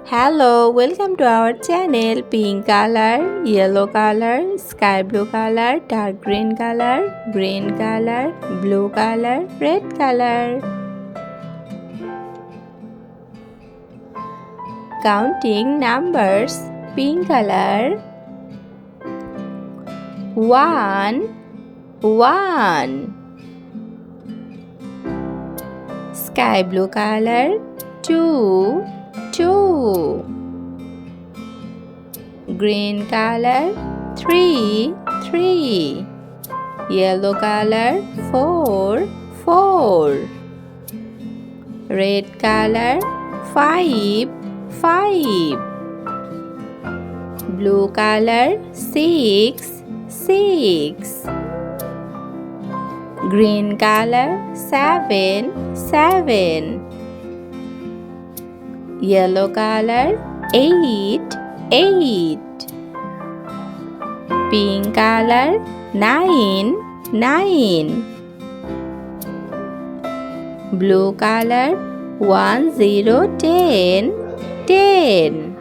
Hello, welcome to our channel. Pink color, yellow color, sky blue color, dark green color, blue color, red color. Counting numbers. Pink color. 1, 1. Sky blue color. 2, 2. Green color. 3, 3. Yellow color. 4, 4. Red color. 5, 5. Blue color. 6, 6. Green color. 7, 7. Yellow color. 8, 8. Pink color. 9, 9. Blue color. 1, 0, 10, 10.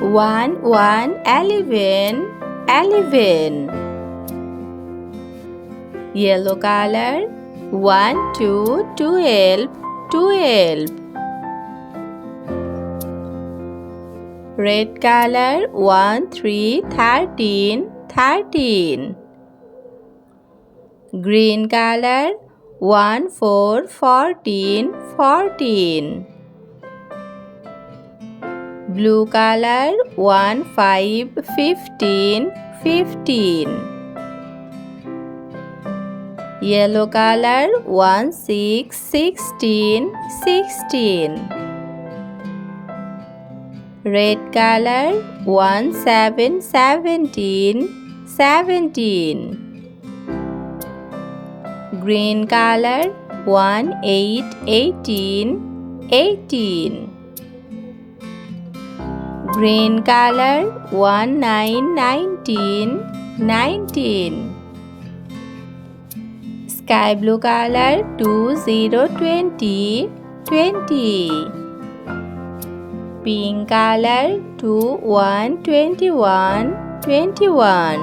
1, 1, 11, 11. Yellow color. 1, 2, 12, 12. Red color. 1, 3, 13, 13. Green color. 1, 4, 14, 14. Blue color. 1, 5, 15, 15. Yellow color. 1, 6, 16, 16. Red color. 1, 7, 17, 17. Green color. 1, 8, 18, 18. Green color. 1, 9, 19, 19. Sky blue color. 2, 0, 20, 20. Pink color. 2, 1, 21, 21.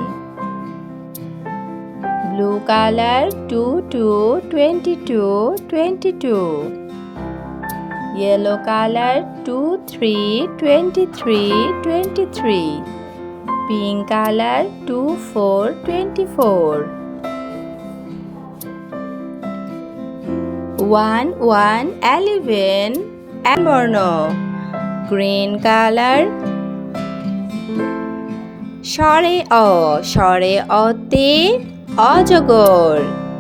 Blue color. 2, 2, 22, 22. Yellow color. 2, 3, 23, 23. Pink color. 2, 4, 24. 1, 1, 11, বর্ণ। Green color. স্বরে অ, স্বরে অতে অজগর,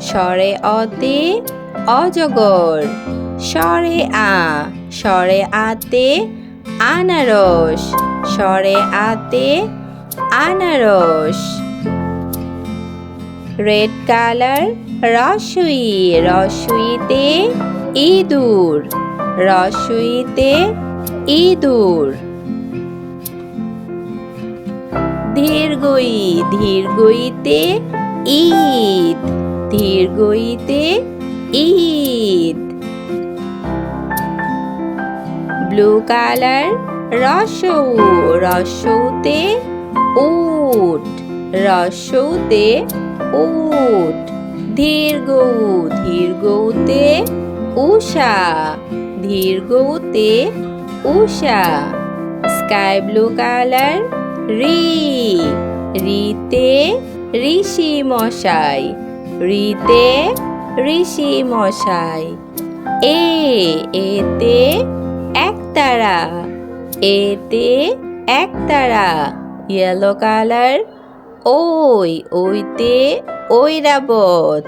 স্বরে অতে অজগর। স্বরে আ, স্বরে আতে আনারস, স্বরে আতে আনারস। Red colour. রসুই, রসুইতে ইঁদুর, রসুইতে ইঁদুর। ধীরগই, ধীরগইতে ঈদ, ধীরগইতে ঈদ। Blue colour. রসৌ, রসৌতে উট, রসৌতে উট। ধীরগৌ, ধীরগৌতে উষা, ধীরগৌতে উষা। Sky blue colour. রি, রিতে ঋষি মশাই, রিতে ঋষি মশাই। এ, এতে একতারা, এতে একতারা। Yellow colour. ওই, ওইতে ঐরাবত।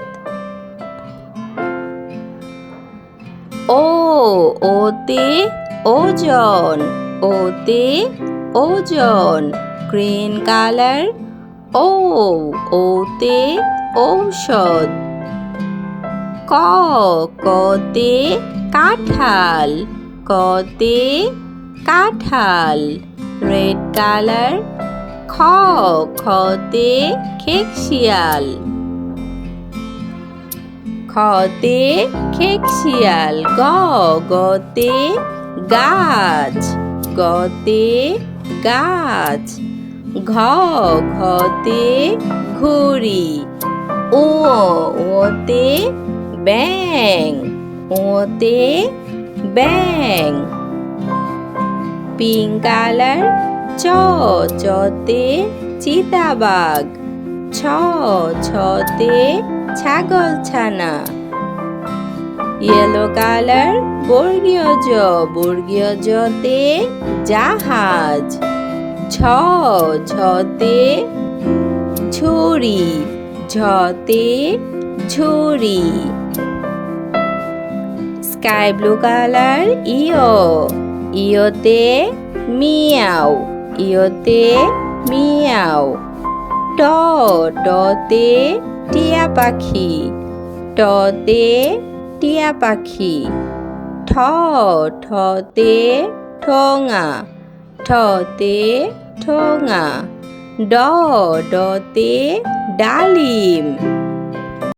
ও, ওতে ওজন, ওতে ওজন। Green colour. ও, ওতে ঔষধ। ক, কতে কাঁঠাল, কতে কাঁঠাল। Red colour. খ, খতে খেকশিয়াল, খতে খেকশিয়াল। গ, গতে গাছ, গতে গাছ। ঘ, ঘতে ঘুড়ি। ওতে ব্যাঙ, ওতে ব্যাঙ। পিঙ্ক কালার, চতে চিতাবাঘ। ছতে ছাগল ছানা। ইয়েলো কালার, বর্গীয় জতে জাহাজ। ঝতে ঝুড়ি, ঝতে ঝুড়ি। স্কাই ব্লু কালার, ইয়োতে মিয়াও, ইয়োতে মিয়াও। টতে টিয়া পাখি, টতে টিয়া পাখি। ঠতে ঠোঙা, ঠতে ঠোঙা। ডতে ডালিম,